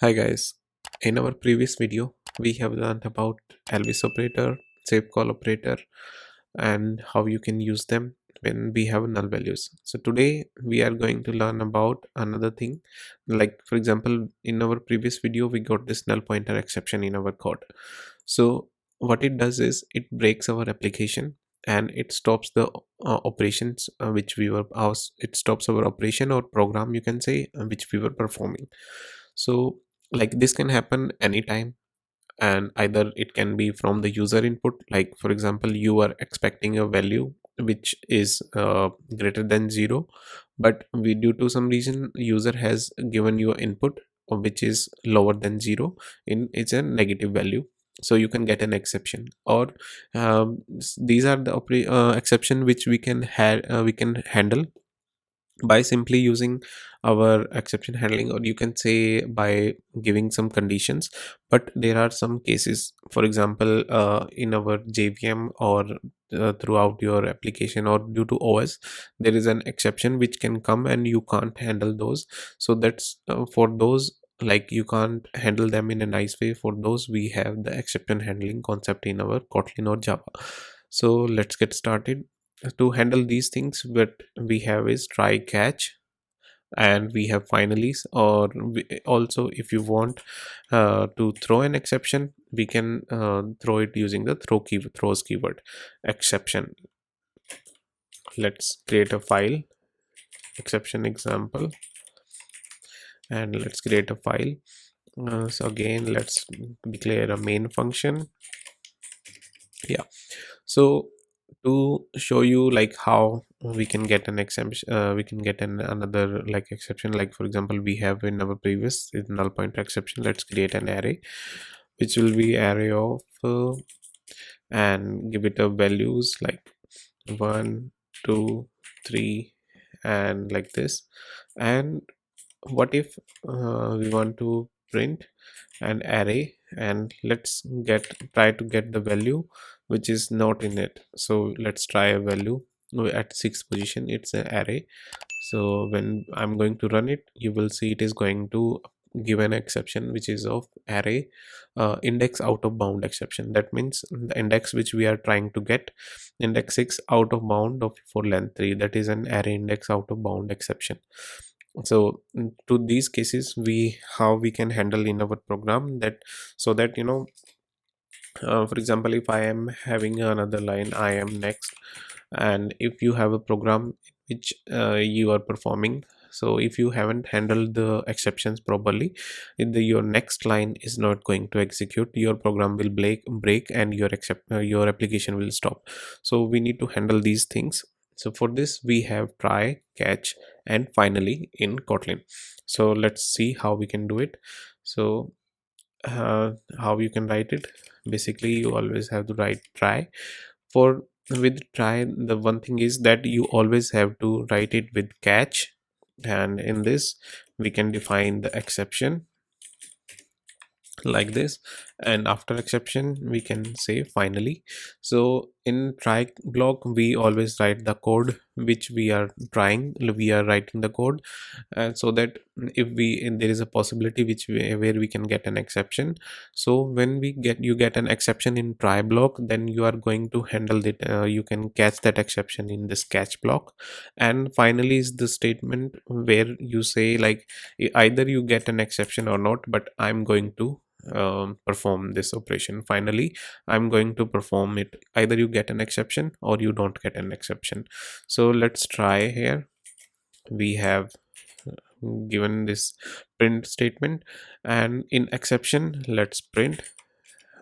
Hi guys, in our previous video we have learned about Elvis operator, save call operator and how you can use them when we have null values. So today we are going to learn about another thing, like for example in our previous video we got this null pointer exception in our code. So what it does is it breaks our application and it stops the operations which we were it stops our operation or program, you can say, which we were performing. So like this can happen anytime, and either it can be from the user input, like for example you are expecting a value which is greater than 0, but we, due to some reason, user has given you an input which is lower than 0, in it's a negative value, so you can get an exception. Or these are the exception which we can handle by simply using our exception handling, or you can say by giving some conditions. But there are some cases, for example, in our JVM or throughout your application or due to OS, there is an exception which can come and you can't handle those. So that's for those, like you can't handle them in a nice way. For those we have the exception handling concept in our Kotlin or Java. So let's get started. To handle these things, what we have is try catch, and we have finallys. Or also if you want to throw an exception, we can throw it using the throws keyword exception. Let's create a file, exception example, and let's create a file. So again, let's declare a main function. Yeah, so to show you like how we can get an exception, we can get another like exception. Like for example, we have in our previous null pointer exception. Let's create an array which will be array of and give it a values like 1 2 3 and like this. And what if we want to print an array, and let's try to get the value which is not in it. So let's try a value at sixth position, it's an array. So when I'm going to run it, you will see it is going to give an exception which is of array index out of bound exception. That means the index which we are trying to get, index 6 out of bound of for length 3, that is an array index out of bound exception. So to these cases, we how we can handle in our program that, so that for example, if I am having another line, I am next, and if you have a program which you are performing, so if you haven't handled the exceptions properly, your next line is not going to execute, your program will break and your application will stop. So we need to handle these things. So for this we have try, catch, and finally in Kotlin. So let's see how we can do it. So how you can write it, basically you always have to write try. For with try, the one thing is that you always have to write it with catch, and in this we can define the exception like this, and after exception we can say finally. So in try block we always write the code which we are writing the code, so that if there is a possibility where we can get an exception. So when you get an exception in try block, then you are going to handle it, you can catch that exception in this catch block. And finally is the statement where you say like either you get an exception or not, but I'm going to perform this operation. Finally, I'm going to perform it, either you get an exception or you don't get an exception. So let's try here. We have given this print statement, and in exception let's print.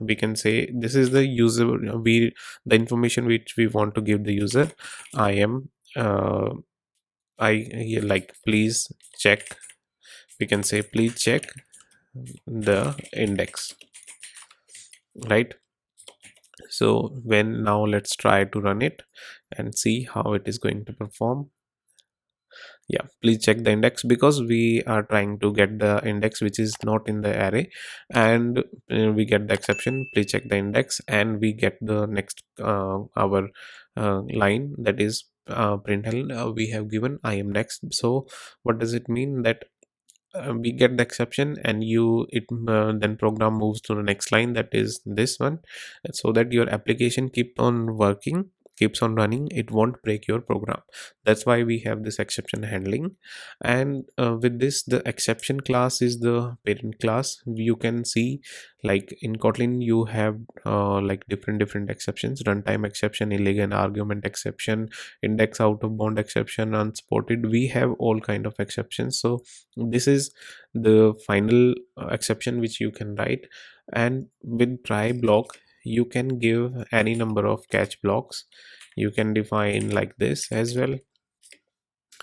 We can say this is the user, we the information which we want to give the user. I am I here, like please check, we can say please check the index, right? So when now let's try to run it and see how it is going to perform. Yeah, please check the index, because we are trying to get the index which is not in the array, and we get the exception, please check the index, and we get the next our line, that is println we have given I am next. So what does it mean? That we get the exception, and then program moves to the next line, that is this one, so that your application keeps on running, it won't break your program. That's why we have this exception handling. And with this, the exception class is the parent class. You can see, like in Kotlin you have like different exceptions: runtime exception, illegal argument exception, index out of bound exception, unsupported. We have all kind of exceptions. So this is the final exception which you can write. And with try block, you can give any number of catch blocks. You can define like this as well.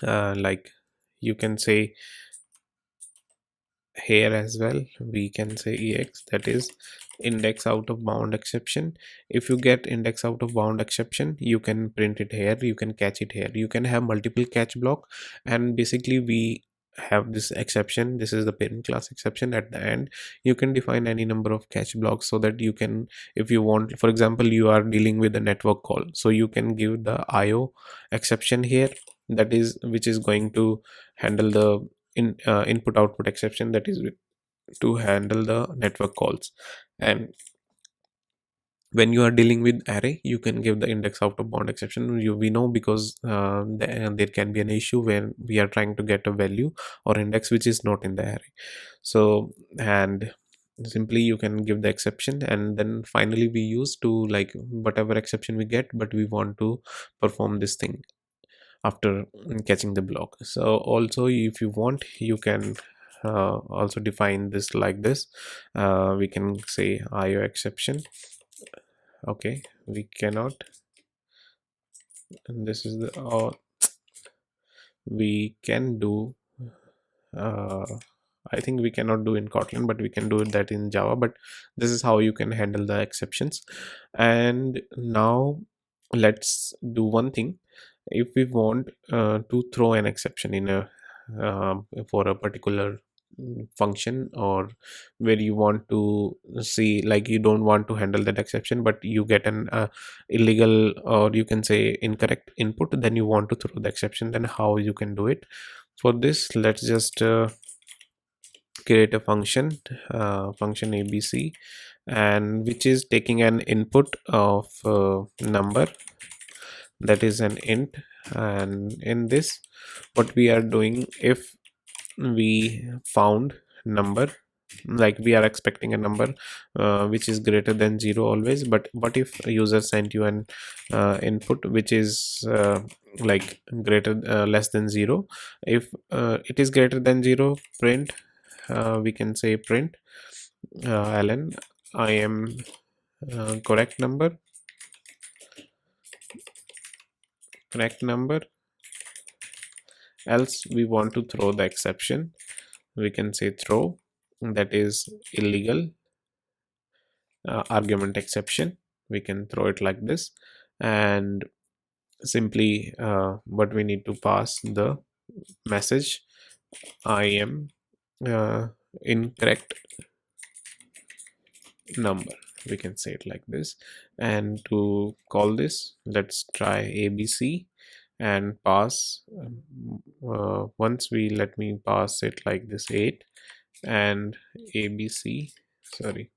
Like you can say here as well, we can say ex, that is index out of bound exception. If you get index out of bound exception, you can print it here, you can catch it here, you can have multiple catch block. And basically we have this exception, this is the parent class exception. At the end you can define any number of catch blocks, so that you can, if you want, for example, you are dealing with a network call, so you can give the IO exception here, that is which is going to handle the input output exception, that is to handle the network calls. And when you are dealing with array, you can give the index out of bound exception. We know because there can be an issue when we are trying to get a value or index which is not in the array. So, and simply you can give the exception, and then finally we use to, like, whatever exception we get, but we want to perform this thing after catching the block. So also, if you want, you can also define this like this. We can say IO exception. Okay, we cannot, and this is the we can do, uh, I think we cannot do in Kotlin, but we can do that in Java. But this is how you can handle the exceptions. And now let's do one thing. If we want to throw an exception in a for a particular function, or where you want to see, like, you don't want to handle that exception, but you get an illegal, or you can say incorrect input, then you want to throw the exception, then how you can do it. For this, let's just create a function abc, and which is taking an input of number, that is an int. And in this, what we are doing, if we found number, like we are expecting a number which is greater than 0 always, but what if a user sent you an input which is like greater less than 0? If it is greater than 0, print, we can say print ln I am correct number, else we want to throw the exception, we can say throw, that is illegal argument exception. We can throw it like this. And simply what we need to pass the message, I am incorrect number, we can say it like this. And to call this, let's try abc and pass once we let me pass it like this 8, and abc, sorry,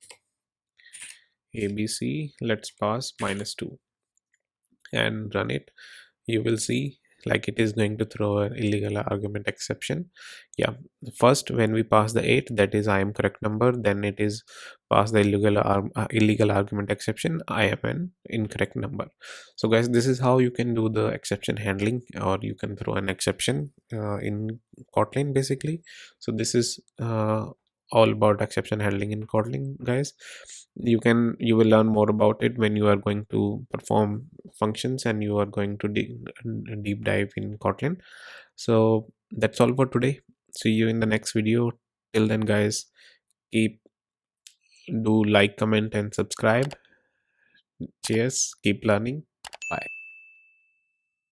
abc, let's pass -2 and run it. You will see, like, it is going to throw an illegal argument exception. Yeah, first when we pass the 8, that is I am correct number, then it is pass the illegal argument exception, I am an incorrect number. So guys, this is how you can do the exception handling, or you can throw an exception in Kotlin basically. So this is all about exception handling in Kotlin, guys. You will learn more about it when you are going to perform functions and you are going to deep dive in Kotlin. So that's all for today. See you in the next video. Till then, guys, keep do like, comment, and subscribe. Cheers. Keep learning. Bye.